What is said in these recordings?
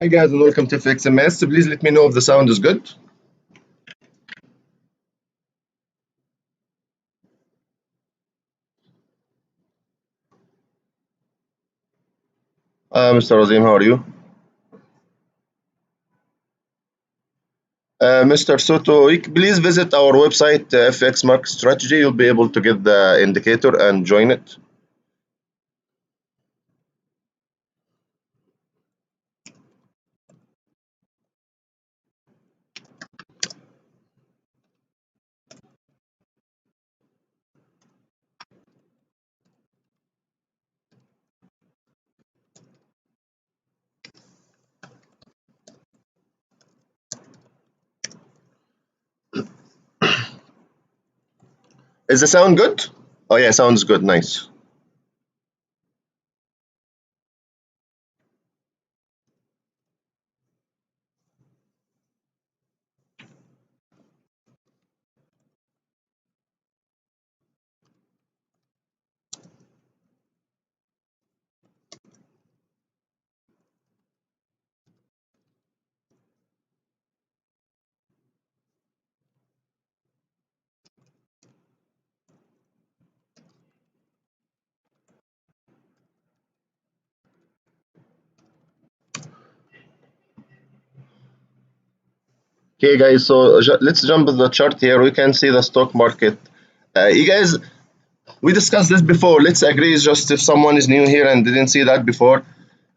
Hi guys and welcome to FXMS. Please let me know if the sound is good. Mr. Razim, how are you? Mr. Soto, please visit our website FX Market Strategy. You'll be able to get the indicator and join it. Is the sound good? Oh yeah, sounds good. Nice. Okay, guys. So let's jump to the chart here. We can see the stock market. You guys, we discussed this before. Let's agree just if someone is new here and didn't see that before.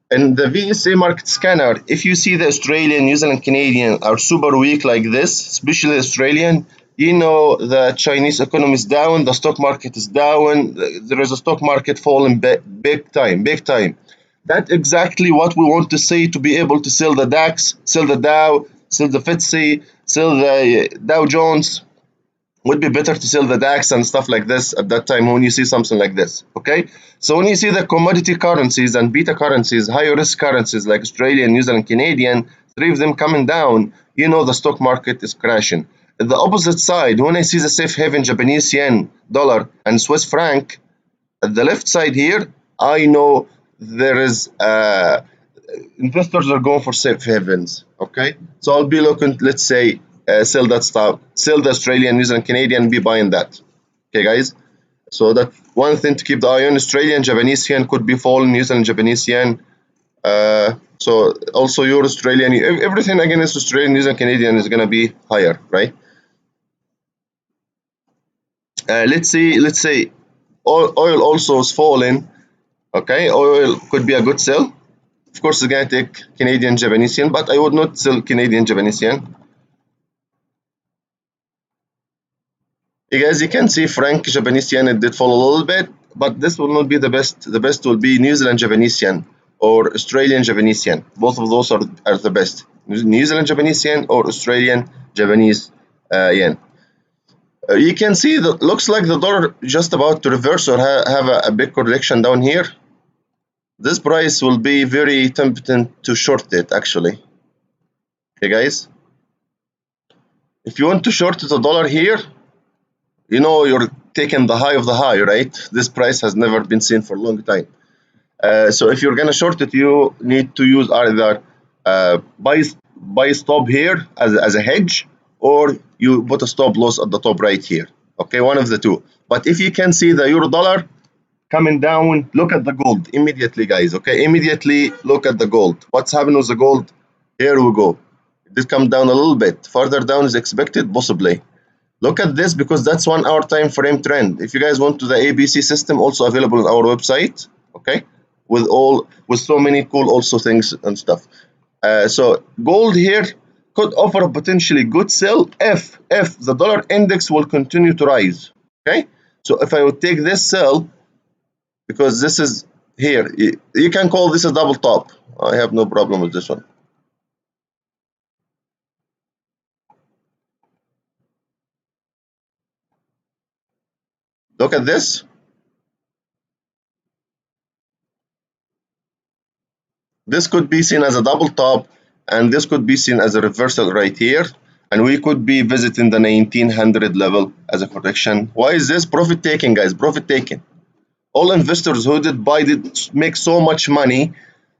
In the VSA market scanner, if you see the Australian, New Zealand, Canadian are super weak like this, especially Australian, you know the Chinese economy is down, the stock market is down, there is a stock market falling big time, big time. That's exactly what we want to see to be able to sell the DAX, sell the Dow, sell the FTSE, sell the Dow Jones. Would be better to sell the DAX and stuff like this at that time when you see something like this. Okay, so when you see the commodity currencies and beta currencies, higher risk currencies like Australian, New Zealand, Canadian, three of them coming down, you know the stock market is crashing. At the opposite side, when I see the safe haven Japanese yen, dollar, and Swiss franc, at the left side here, I know there is investors are going for safe havens. Okay, so I'll be looking, let's say, sell that stuff, sell the Australian, New Zealand, Canadian, be buying that. Okay, guys. So that one thing to keep the eye on. Australian, Japanese yen could be falling. New Zealand, Japanese yen. So also your Australian, everything against Australian, New Zealand, Canadian is gonna be higher, right? Let's say oil also is falling. Okay, oil could be a good sell. Of course, it's gonna take Canadian, Japanese yen, but I would not sell Canadian, Japanese yen. As you can see, franc Japanese yen, it did fall a little bit, but this will not be the best. The best will be New Zealand Japanese yen or Australian Japanese yen. Both of those are the best. New Zealand Japanese yen or Australian Japanese yen. You can see that looks like the dollar just about to reverse or have a big correction down here. This price will be very tempting to short it actually. Okay, guys. If you want to short the dollar here, you know you're taking the high of the high, right? This price has never been seen for a long time. So if you're gonna short it, you need to use either buy stop here as a hedge, or you put a stop loss at the top right here. Okay, one of the two. But if you can see the euro dollar, coming down. Look at the gold immediately, guys. Okay, immediately look at the gold. What's happening with the gold? Here we go. It did come down a little bit. Further down is expected, possibly. Look at this, because that's 1 hour time frame trend. If you guys want to the ABC system, also available on our website, okay, with so many cool also things and stuff. So gold here could offer a potentially good sell if the dollar index will continue to rise. Okay, so if I would take this sell, because this is here, you can call this a double top. I have no problem with this one. Look at this. This could be seen as a double top, and this could be seen as a reversal right here. And we could be visiting the 1900 level as a correction. Why is this? Profit taking, guys. Profit taking. All investors who did buy did make so much money.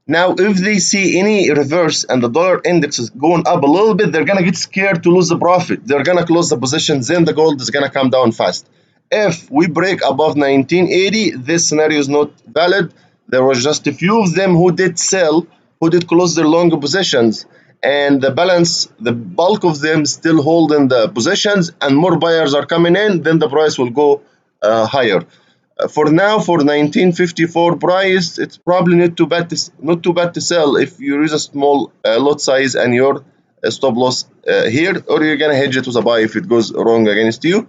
Now, if they see any reverse and the dollar index is going up a little bit, they're going to get scared to lose the profit. They're going to close the positions, then the gold is going to come down fast. If we break above 1980, this scenario is not valid. There was just a few of them who did sell, who did close their long positions, and the balance, the bulk of them still holding the positions, and more buyers are coming in, then the price will go higher. For now, for 1954 price, it's probably not too bad to sell if you use a small lot size and your stop loss here, or you're gonna hedge it with a buy if it goes wrong against you.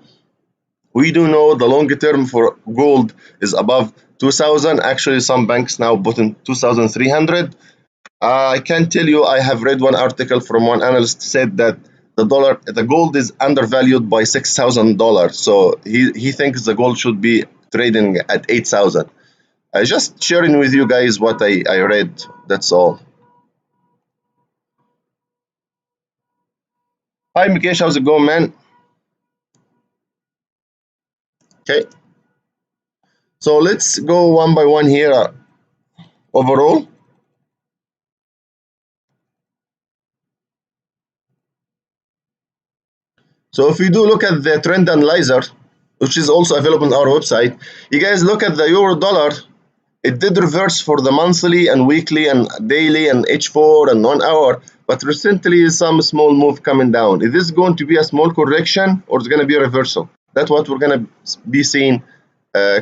We do know the long term for gold is above 2000. Actually, some banks now put in 2300. I can tell you, I have read one article from one analyst said that the gold is undervalued by $6,000. So he thinks the gold should be trading at 8,000. I just sharing with you guys what I read. That's all. Hi Mikesh, how's it going, man? Okay, so let's go one by one here. Overall, so if you do look at the trend analyzer, which is also available on our website, you guys look at the euro dollar. It did reverse for the monthly and weekly and daily and H4 and 1 hour, but recently some small move coming down. Is this going to be a small correction or is it going to be a reversal? That's what we're going to be seeing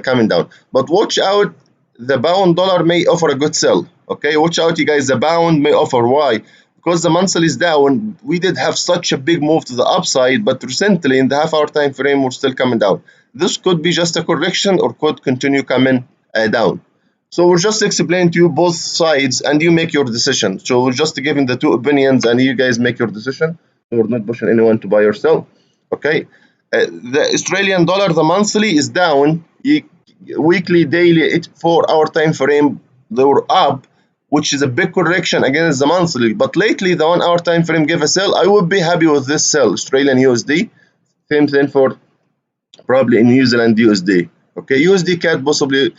coming down. But watch out, the pound dollar may offer a good sell. Okay, watch out, you guys. The pound may offer. Why? Because the monthly is down. We did have such a big move to the upside, but recently in the half-hour time frame, we're still coming down. This could be just a correction or could continue coming down. So we're just explaining to you both sides and you make your decision. So we're just giving the two opinions and you guys make your decision. We're not pushing anyone to buy or sell. Okay. The Australian dollar, the monthly is down. Weekly, daily, 4 hour time frame, they were up, which is a big correction against the monthly. But lately, the 1 hour time frame gave a sell. I would be happy with this sell, Australian USD. Same thing for probably in New Zealand USD. Okay, USD CAD possibly.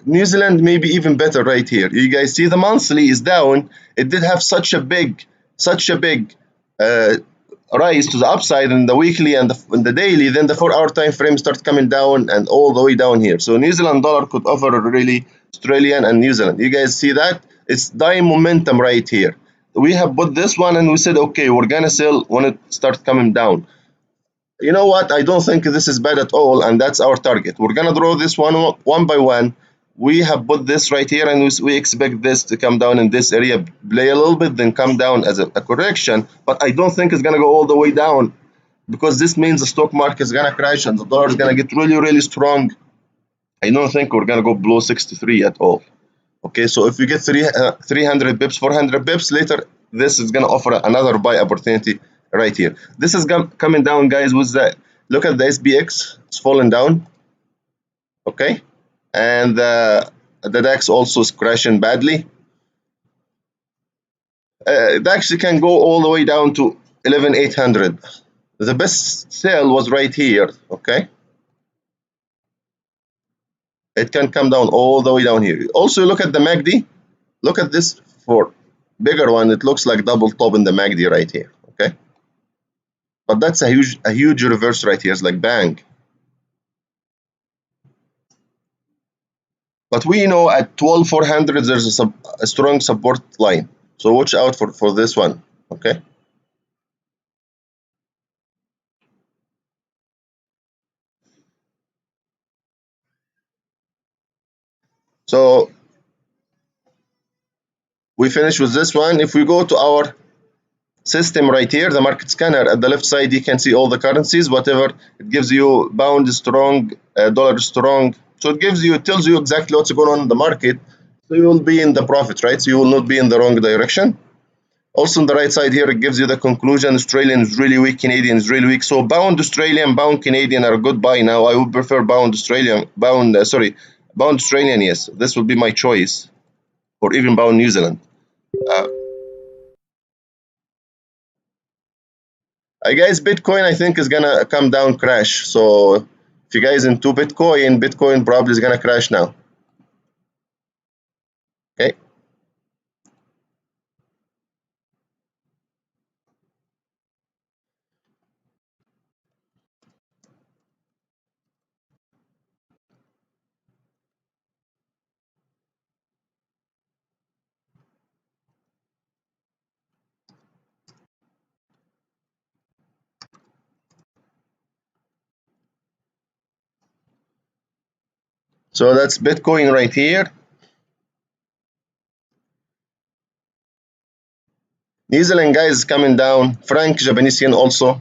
New Zealand maybe even better right here. You guys see the monthly is down. It did have such a big rise to the upside in the weekly and the daily. Then the 4 hour time frame starts coming down and all the way down here. So New Zealand dollar could offer a really Australian and New Zealand. You guys see that? It's dying momentum right here. We have put this one and we said, okay, we're gonna sell when it starts coming down. You know what? I don't think this is bad at all, and that's our target. We're gonna draw this one by one. We have put this right here, and we expect this to come down in this area, play a little bit, then come down as a correction. But I don't think it's gonna go all the way down because this means the stock market is gonna crash and the dollar is gonna get really strong. I don't think we're gonna go below 63 at all. Okay, so if you get 300 pips, 400 pips later, this is gonna offer another buy opportunity right here. This is coming down, guys. With the look at the SPX, it's falling down. Okay, and the DAX also is crashing badly. It actually can go all the way down to 11,800. The best sell was right here. Okay, it can come down all the way down here. Also, look at the MACD. Look at this for bigger one. It looks like double top in the MACD right here. Okay, but that's a huge reverse right here. It's like bang. But we know at 12,400 there's a strong support line. So watch out for this one. Okay. So we finish with this one. If we go to our system right here, the market scanner, at the left side you can see all the currencies, whatever it gives you. Pound strong, dollar strong, so it tells you exactly what's going on in the market, so you will be in the profit, right? So you will not be in the wrong direction. Also on the right side here it gives you the conclusion. Australian is really weak, Canadian is really weak, so pound Australian, pound Canadian are a good buy now. I would prefer pound Australian, pound Australian, yes, this will be my choice, or even pound New Zealand. uh, I guess Bitcoin I think is gonna come down, crash. So if you guys into Bitcoin, Bitcoin probably is gonna crash now. Okay. So that's Bitcoin right here. New Zealand guys is coming down. Franc Japanese yen also.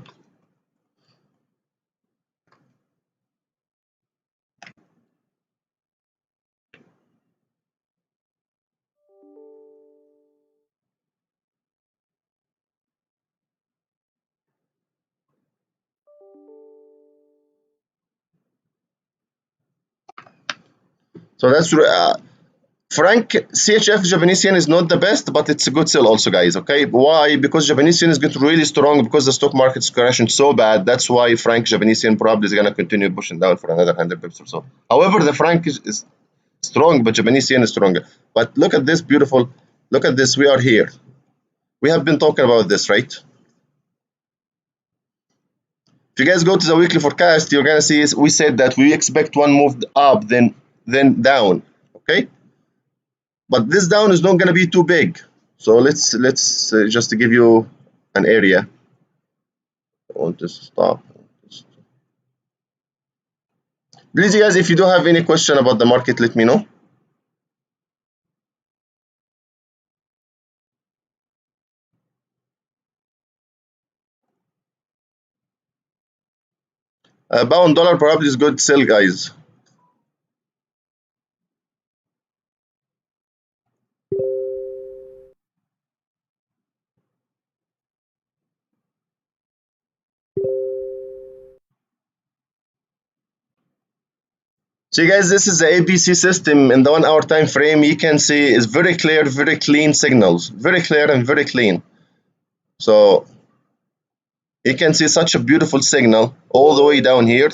So that's Franc CHF Japanese yen is not the best, but it's a good sell also, guys. Okay, why? Because Japanese yen is getting really strong because the stock market is crashing so bad. That's why Franc Japanese yen probably is gonna continue pushing down for another 100 pips or so. However, the franc is strong, but Japanese yen is stronger. But look at this beautiful. Look at this. We are here. We have been talking about this, right? If you guys go to the weekly forecast, you're gonna see we said that we expect one move up, then down. Okay, but this down is not gonna be too big. So let's just to give you an area. I want to stop. Please, you guys, if you do have any question about the market, let me know. Pound dollar probably is good sell, guys. So you guys, this is the ABC system in the 1 hour time frame. You can see it's very clear, very clean signals, very clear and very clean. So you can see such a beautiful signal all the way down here.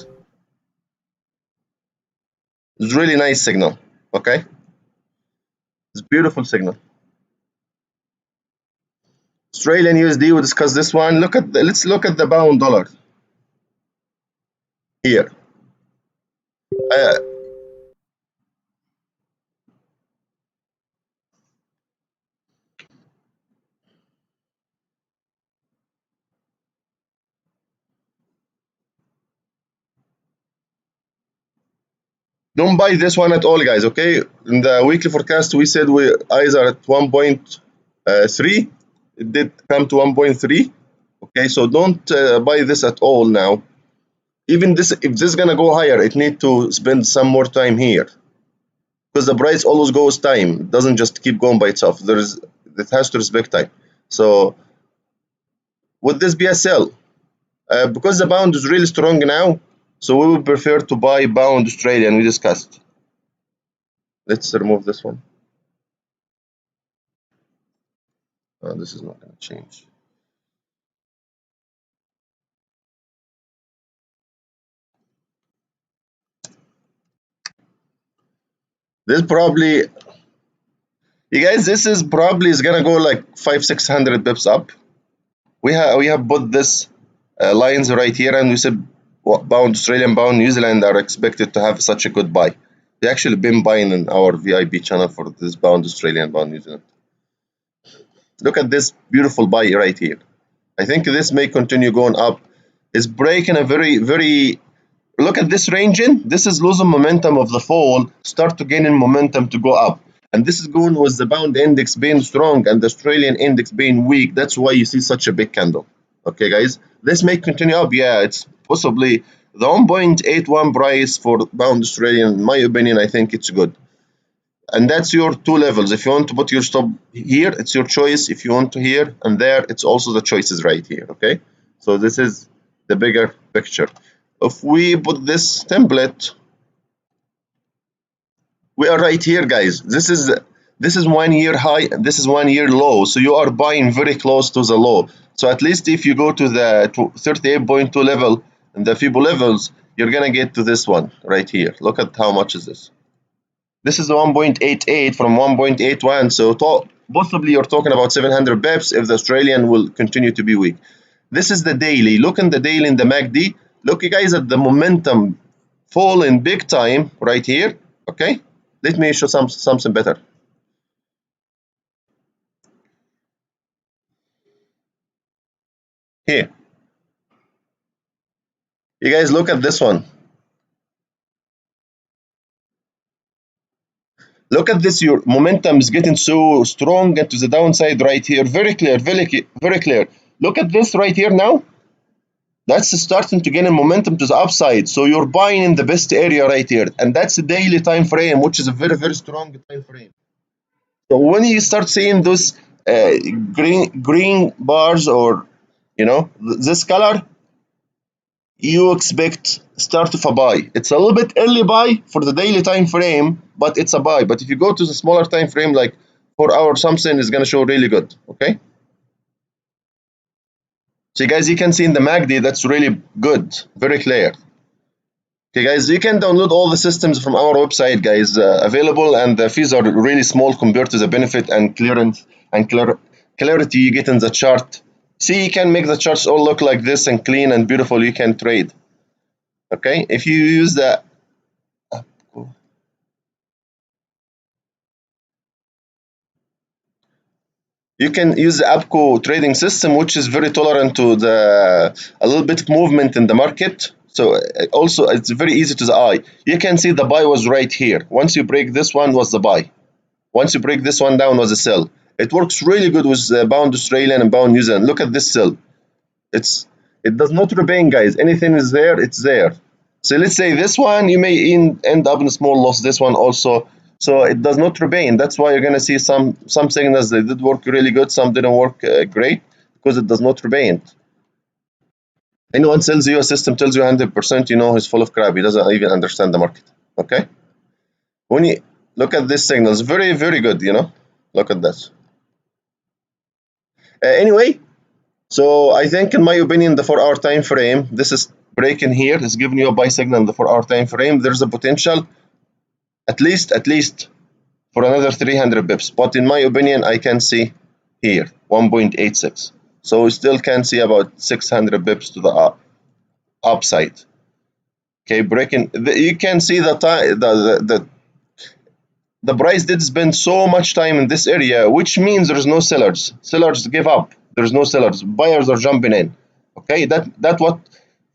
It's really nice signal. Okay, it's beautiful signal. Australian USD, we discussed this one. Let's look at the pound dollar here. Uh, don't buy this one at all, guys. Okay, in the weekly forecast we said we eyes are at 1.3. It did come to 1.3. Okay, so don't buy this at all now. Even this, if this is gonna go higher, it need to spend some more time here, because the price always goes time. It doesn't just keep going by itself. It has to respect time. So would this be a sell? Because the pound is really strong now, so we would prefer to buy pound Australian. We discussed. Let's remove this one. This is not going to change. This probably, you guys, this is probably is gonna go like 500-600 pips up. We have put this lines right here, and we said pound Australian, pound New Zealand are expected to have such a good buy. We actually been buying in our VIP channel for this pound Australian, pound New Zealand. Look at this beautiful buy right here. I think this may continue going up. It's breaking a very look at this ranging. This is losing momentum of the fall, start to gaining momentum to go up. And this is going with the pound index being strong and the Australian index being weak. That's why you see such a big candle. Okay, guys, this may continue up. Yeah, it's possibly the 1.81 price for pound Australian. In my opinion, I think it's good. And that's your two levels. If you want to put your stop here, it's your choice. If you want to here and there, it's also the choices right here. Okay, so this is the bigger picture. If we put this template, we are right here, guys. This is 1 year high, this is 1 year low, so you are buying very close to the low. So at least if you go to the 38.2 level and the FIBO levels, you're gonna get to this one right here. Look at how much is this. This is 1.88 from 1.81, so possibly you're talking about 700 bips if the Australian will continue to be weak. This is the daily. Look in the daily in the MACD. Look, you guys, at the momentum falling big time right here. Okay, let me show something better. Here, you guys, look at this one. Look at this, your momentum is getting so strong into the downside right here. Very clear, very clear. Look at this right here now. That's starting to gain momentum to the upside. So you're buying in the best area right here. And that's the daily time frame, which is a very strong time frame. So when you start seeing those green bars, or this color, you expect start of a buy. It's a little bit early buy for the daily time frame, but it's a buy. But if you go to the smaller time frame, like 4 hour something, is going to show really good. Okay, so guys, you can see in the MACD, that's really good, very clear. Okay, guys, you can download all the systems from our website, guys, available, and the fees are really small compared to the benefit and clearance and clarity you get in the chart. See, you can make the charts all look like this and clean and beautiful. You can trade. Okay, if you use the you can use the APCO trading system, which is very tolerant to a little bit of movement in the market. So also it's very easy to the eye. You can see the buy was right here. Once you break this one, was the buy. Once you break this one down, was a sell. It works really good with pound Australian and pound New Zealand. Look at this sell. It does not remain, guys. Anything is there, it's there. So let's say this one, you may end up in a small loss. This one also. So it does not remain. That's why you're going to see some signals that did work really good, some didn't work great, because it does not remain. Anyone sells you a system, tells you 100%, he's full of crap. He doesn't even understand the market. Okay. When you look at this signal, it's very good. Look at this. Anyway, so I think, in my opinion, the 4 hour time frame, this is breaking here, is giving you a buy signal in the 4 hour time frame. There's a potential at least for another 300 bips, but in my opinion, I can see here 1.86. So we still can see about 600 bips to the upside. Okay, breaking. You can see the price did spend so much time in this area, which means there's no sellers. Sellers give up. There's no sellers. Buyers are jumping in. Okay, that what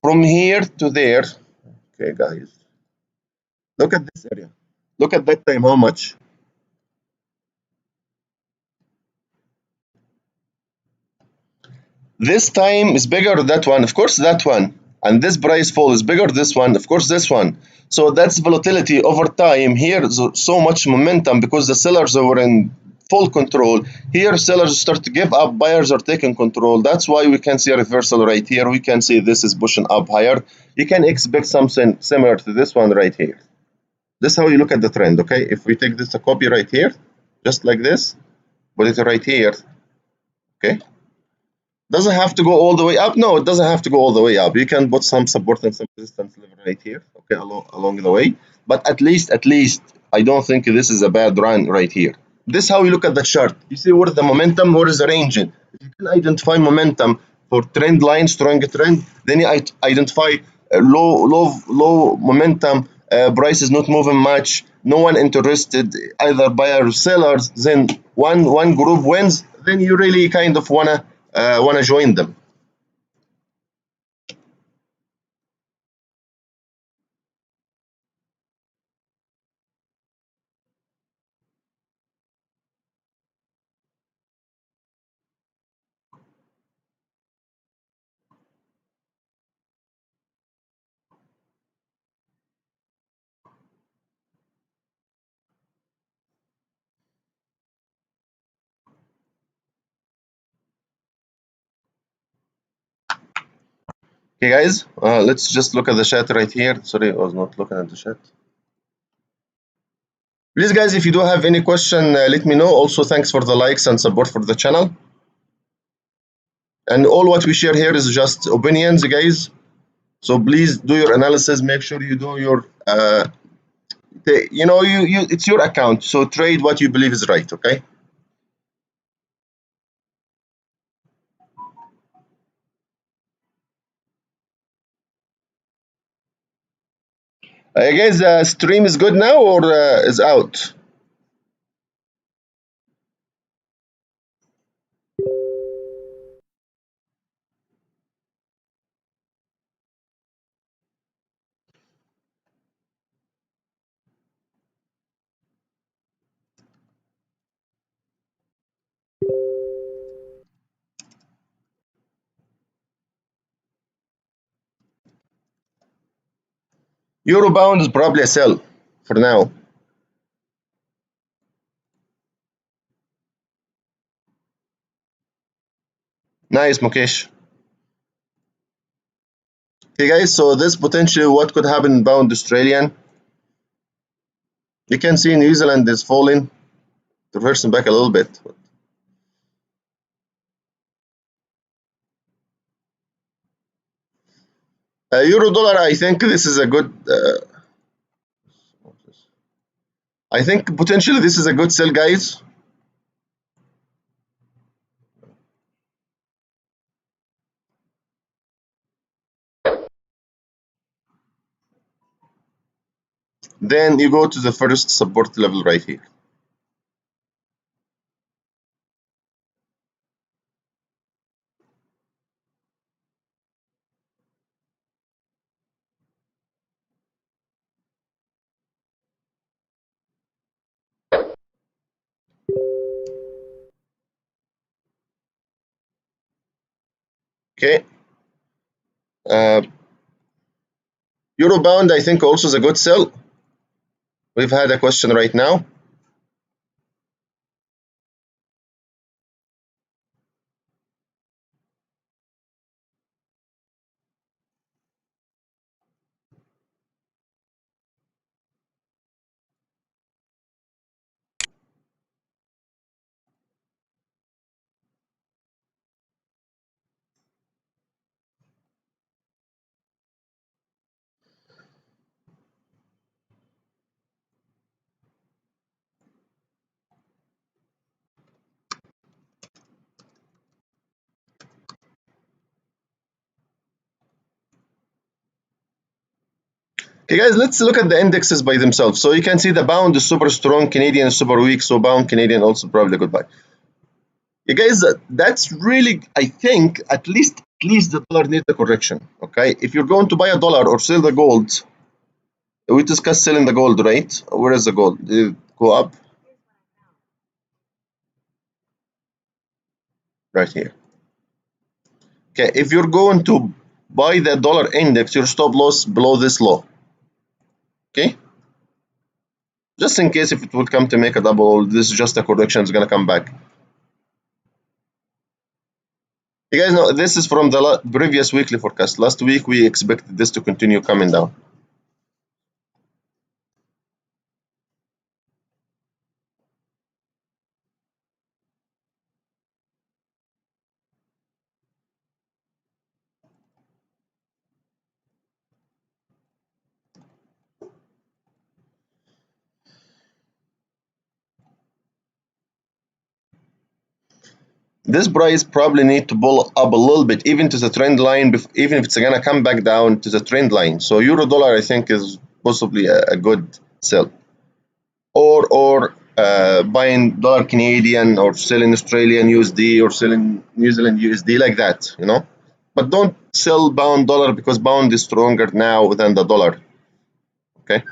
from here to there. Okay, guys, look at this area. Look at that time. How much? This time is bigger than that one. Of course, that one. And this price fall is bigger this one. Of course, this one. So that's volatility over time. Here, so much momentum because the sellers were in full control. Here, sellers start to give up. Buyers are taking control. That's why we can see a reversal right here. We can see this is pushing up higher. You can expect something similar to this one right here. This is how you look at the trend, okay? If we take this a copy right here, just like this, put it right here, okay? Doesn't have to go all the way up. No, it doesn't have to go all the way up. You can put some support and some resistance level right here, okay, along the way. But at least, I don't think this is a bad run right here. This is how you look at the chart. You see where the momentum, where is the range? If you can identify momentum for trend line, strong trend, then you identify low momentum, price is not moving much, no one interested, either buyer or sellers, then one group wins, then you really kind of wanna join them. Okay, guys, let's just look at the chat right here. Sorry, I was not looking at the chat. Please, guys, if you do have any question, let me know. Also, thanks for the likes and support for the channel. And all what we share here is just opinions, guys. So please do your analysis. Make sure you do your, it's your account. So trade what you believe is right, okay? Guys, stream is good now or is out? Euro bound is probably a sell for now. Nice, Mukesh. Okay, guys, so this potentially what could happen in bound Australian. You can see New Zealand is falling, reversing back a little bit. Euro dollar, I think this is a good. I think potentially this is a good sell, guys. Then you go to the first support level right here. Okay. Euro bound, I think also is a good sell. We've had a question right now. Okay, guys, let's look at the indexes by themselves. So you can see the pound is super strong, Canadian is super weak, so pound Canadian also probably a good buy. You guys, that's really, I think, at least the dollar needs a correction. Okay, if you're going to buy a dollar or sell the gold, we discussed selling the gold, right? Where is the gold? Did it go up? Right here. Okay, if you're going to buy the dollar index, your stop loss below this low. Okay, just in case if it will come to make a double, this is just a correction, it's gonna come back. You guys know this is from the previous weekly forecast. Last week we expected this to continue coming down. This price probably need to pull up a little bit, even to the trend line, even if it's gonna come back down to the trend line. So euro dollar, I think, is possibly a good sell. or buying dollar Canadian or selling Australian USD or selling New Zealand USD like that, you know. But don't sell pound dollar because pound is stronger now than the dollar. Okay.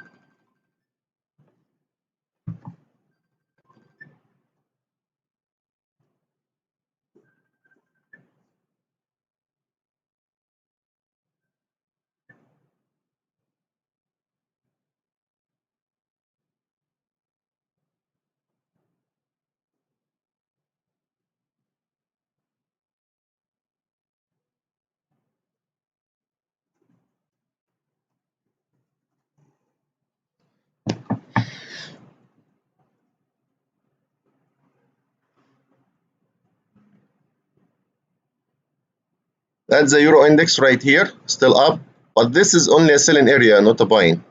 That's the euro index right here, still up, but this is only a selling area, not a buying.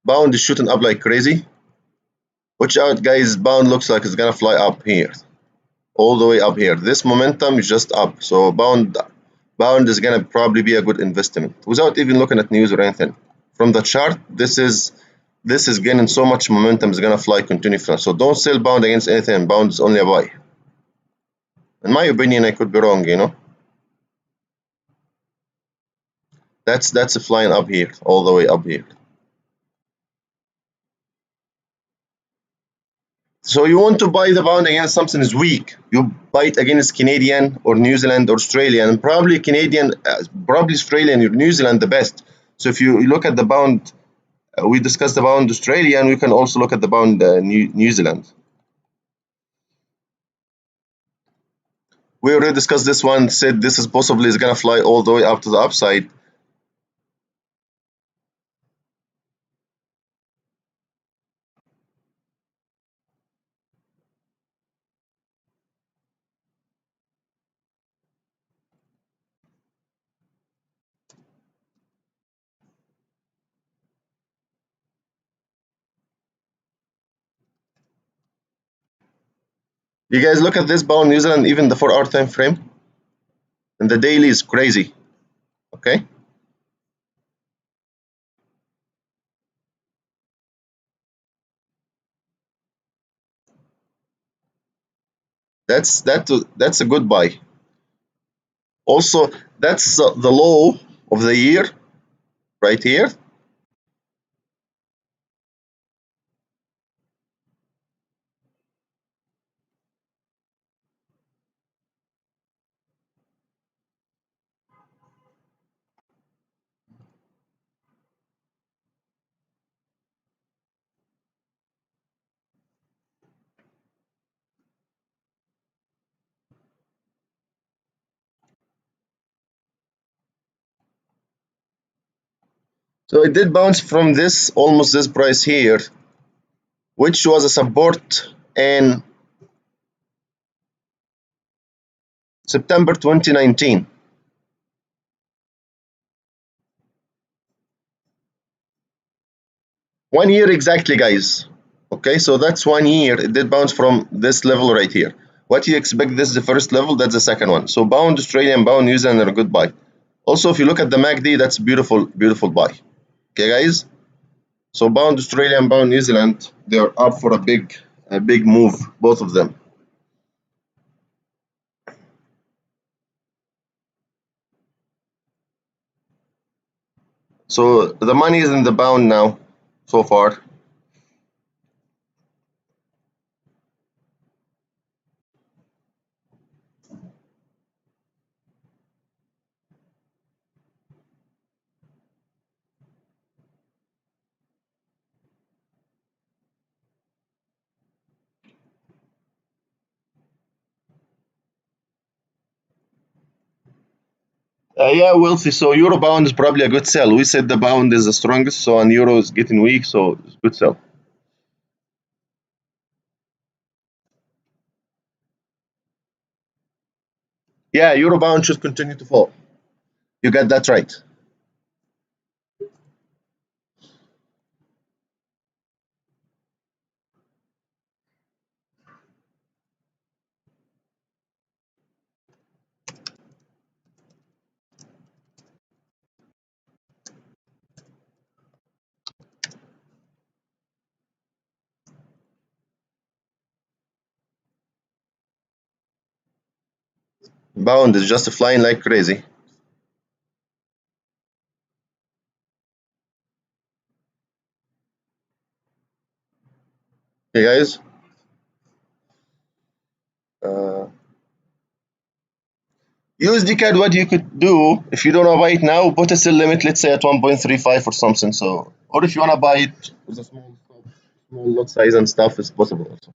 Pound is shooting up like crazy. Watch out, guys. Pound looks like it's gonna fly up here, all the way up here. This momentum is just up, so pound is gonna probably be a good investment without even looking at news or anything. From the chart, this is gaining so much momentum. It's gonna fly continuously. So don't sell pound against anything. Pound is only a buy. In my opinion, I could be wrong. You know, that's flying up here, all the way up here. So you want to buy the pound against something is weak. You buy it against Canadian or New Zealand or Australian, and probably Canadian, probably Australian or New Zealand the best. So if you look at the pound, we discussed the pound Australian. We can also look at the pound New Zealand. We already discussed this one. Said this is possibly is gonna fly all the way up to the upside. You guys look at this pound New Zealand, even the 4-hour time frame, and the daily is crazy. Okay. That's a good buy. Also, that's the low of the year right here. So it did bounce from this almost this price here, which was a support in September 2019. 1 year exactly, guys. Okay, so that's 1 year. It did bounce from this level right here. What you expect, this is the first level, that's the second one. So pound Australian, pound New Zealand are a good buy. Also, if you look at the MACD, that's beautiful, beautiful buy. Okay, guys. So pound Australian, pound New Zealand, they are up for a big move, both of them. So the money is in the pound now, so far. Yeah, wealthy. So euro pound is probably a good sell. We said the pound is the strongest, so and euro is getting weak, so it's good sell. Yeah, euro pound should continue to fall. You got that right. Bound is just flying like crazy. Okay, guys. Uh, USD CAD, what you could do if you don't want to buy it now, put a sell limit, let's say at 1.35 or something. So, or if you want to buy it with a small lot size and stuff, it's possible also.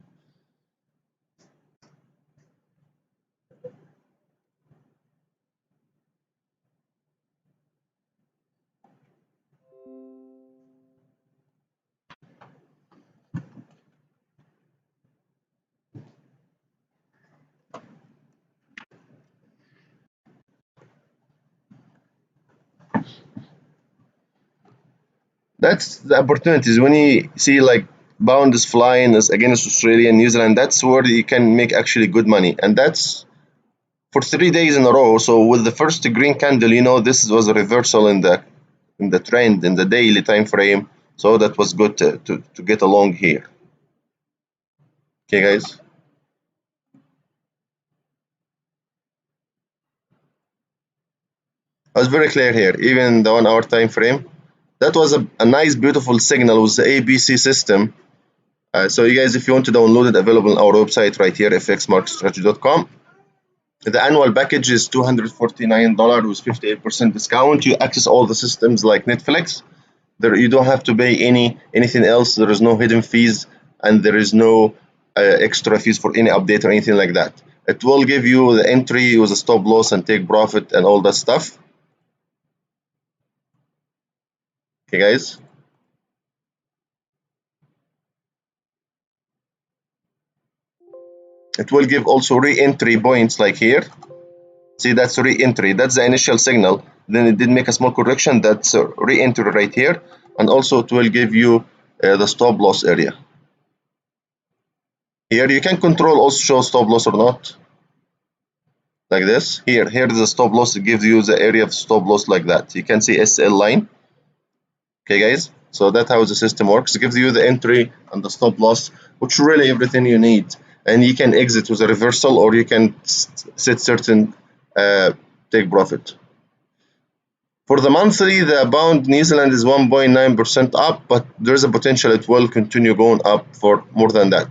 That's the opportunities when you see like pound is flying is against Australia and New Zealand. That's where you can make actually good money, and that's for 3 days in a row. So with the first green candle, this was a reversal in the trend in the daily time frame. So that was good to get along here. Okay, guys. I was very clear here. Even the 1 hour time frame, that was a nice, beautiful signal with the ABC system. So you guys, if you want to download it, available on our website right here, fxmarketstrategy.com. The annual package is $249 with 58% discount. You access all the systems like Netflix. There, you don't have to pay anything else. There is no hidden fees, and there is no extra fees for any update or anything like that. It will give you the entry with a stop loss and take profit and all that stuff. Okay, guys. It will give also re-entry points like here. See, that's re-entry. That's the initial signal. Then it did make a small correction. That's a re-entry right here. And also it will give you the stop loss area. Here you can control also show stop loss or not. Like this. Here is the stop loss. It gives you the area of stop loss like that. You can see SL line. Okay, guys. So that's how the system works. It gives you the entry and the stop loss, which really everything you need. And you can exit with a reversal, or you can set certain take profit. For the monthly, the pound New Zealand is 1.9% up, but there's a potential it will continue going up for more than that.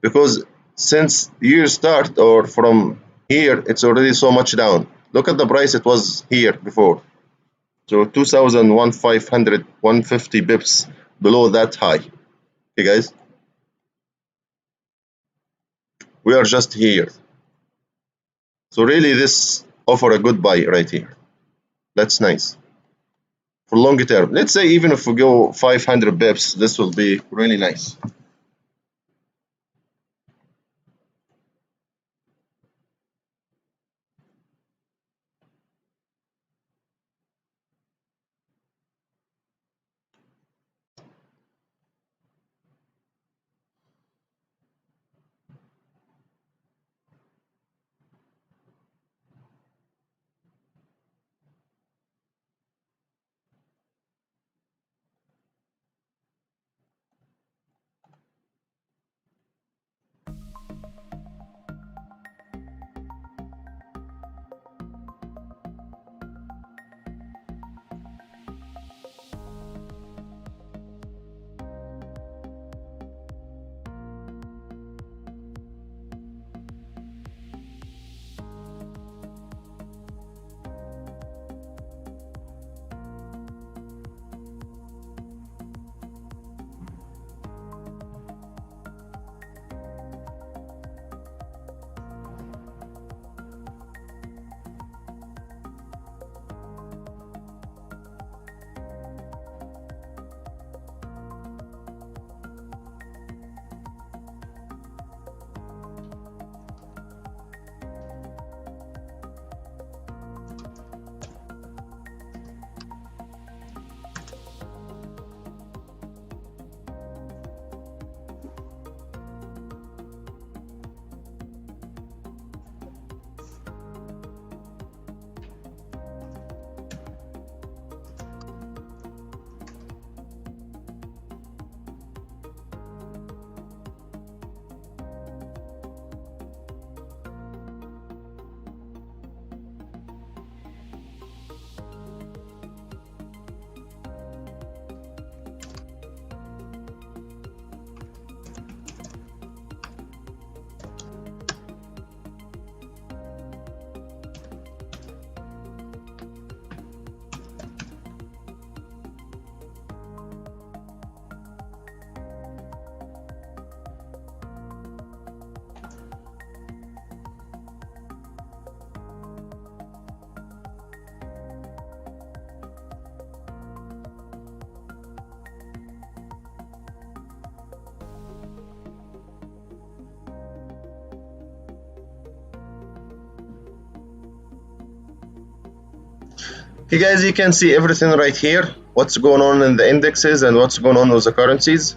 Because since year start or from here, it's already so much down. Look at the price it was here before. So 2,500, 150 bips below that high. Okay, guys, we are just here. So really, this offer a good buy right here. That's nice. For longer term, let's say even if we go 500 bips, this will be really nice. Okay guys, you can see everything right here, what's going on in the indexes and what's going on with the currencies.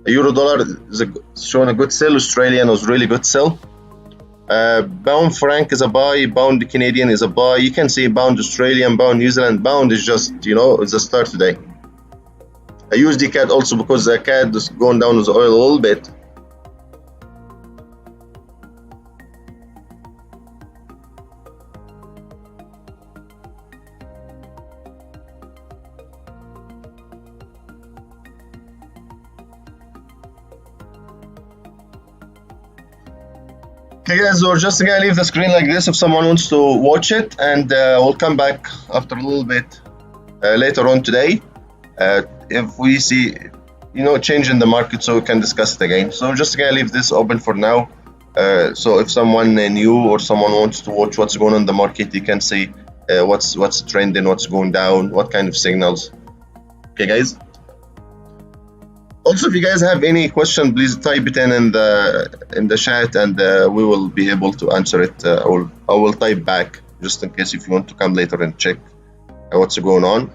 Euro dollar is showing a good sell, Australian was really good sell. Pound franc is a buy, pound Canadian is a buy. You can see pound Australian, pound New Zealand, pound is just, it's a start today. USD CAD also, because the CAD is going down with the oil a little bit. Okay guys, we're just gonna leave the screen like this if someone wants to watch it, and we'll come back after a little bit later on today if we see change in the market, so we can discuss it again. So just gonna leave this open for now, so if someone new or someone wants to watch what's going on in the market, you can see what's trending, what's going down, what kind of signals. Okay guys, also if you guys have any question, please type it in the chat, and we will be able to answer it. I will type back just in case if you want to come later and check what's going on.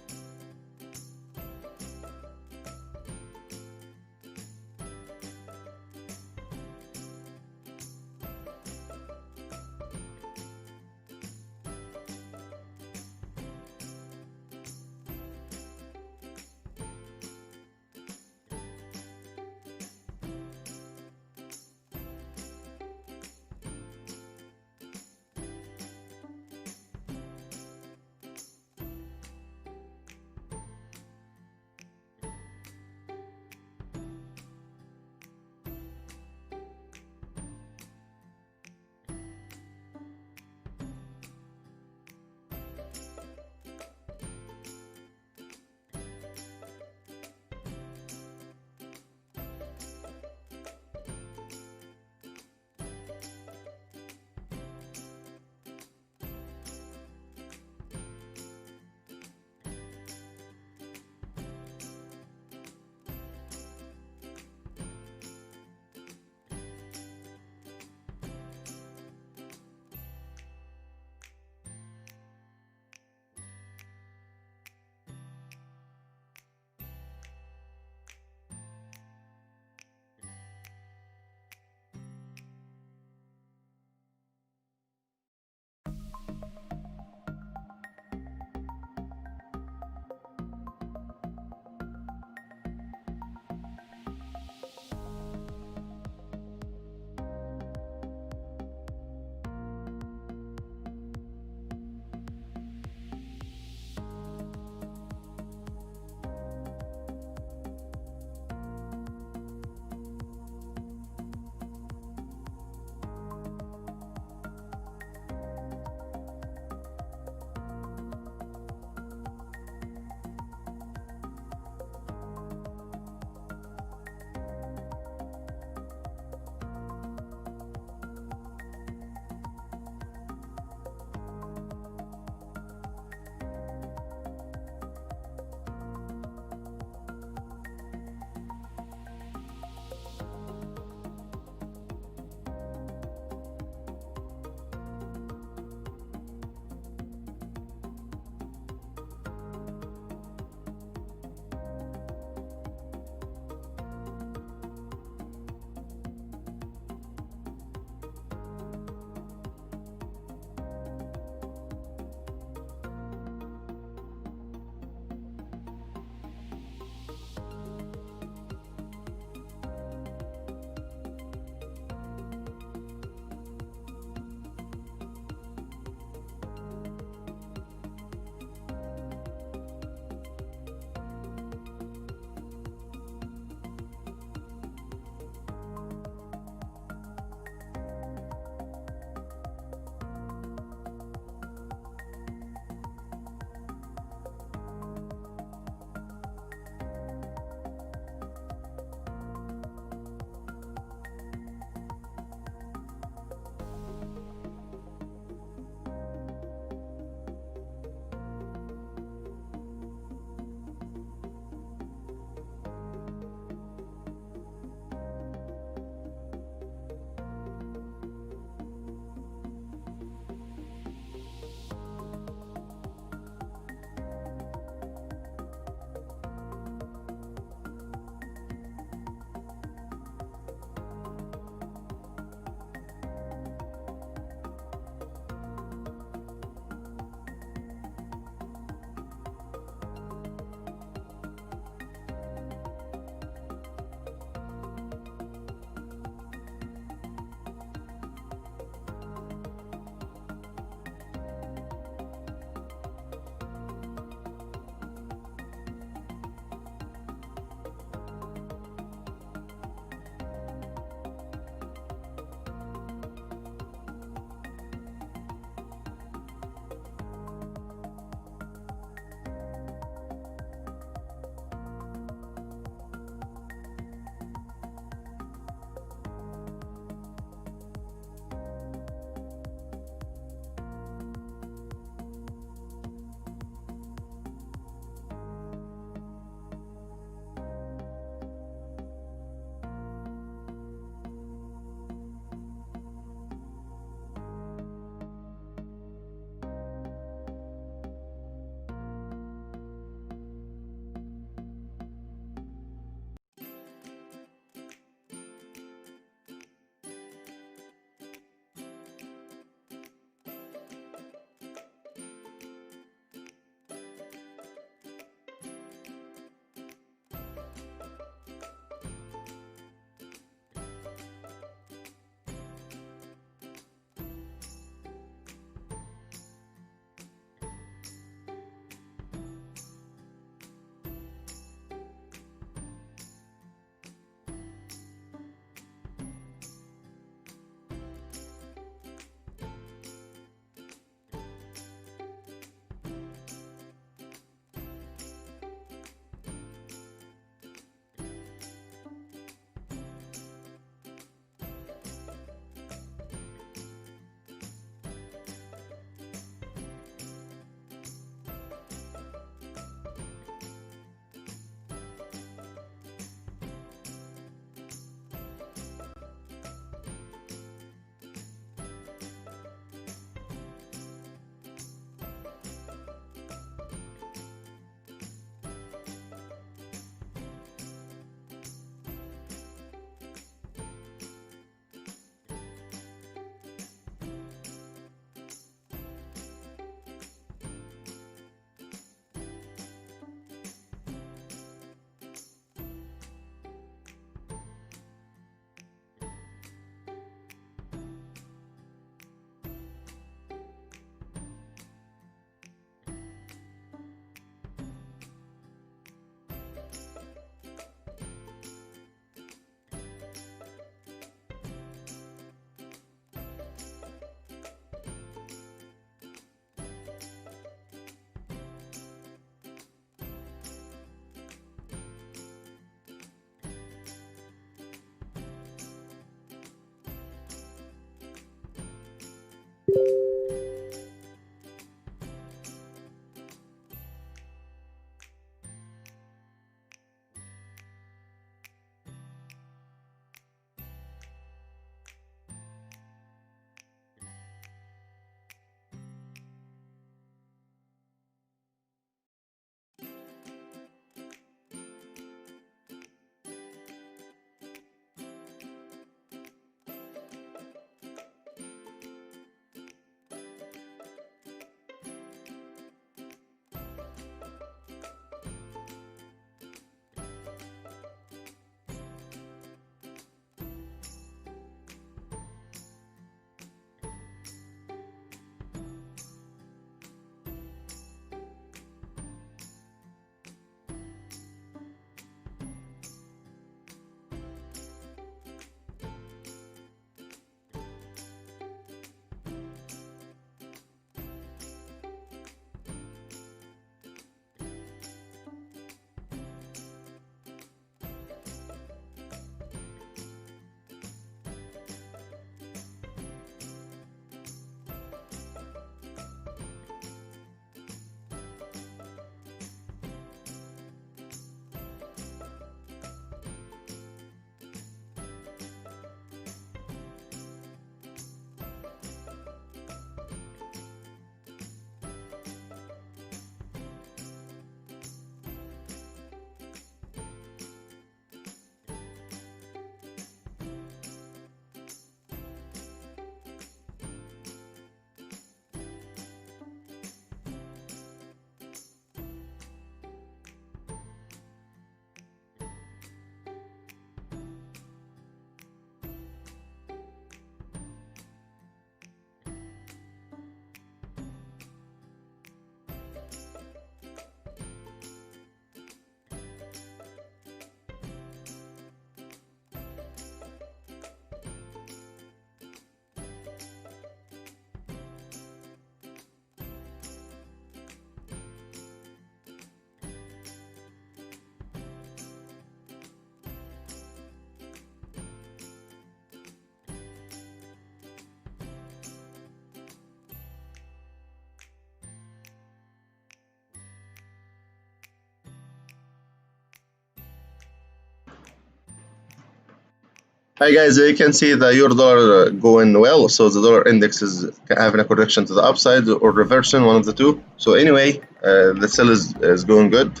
Hi guys, you can see the euro dollar going well. So the dollar index is having a correction to the upside or reversion, one of the two. So anyway, the sell is going good.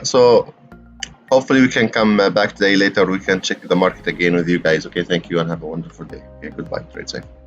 So hopefully we can come back today later. We can check the market again with you guys. Okay, thank you and have a wonderful day. Okay, goodbye. Trade safe.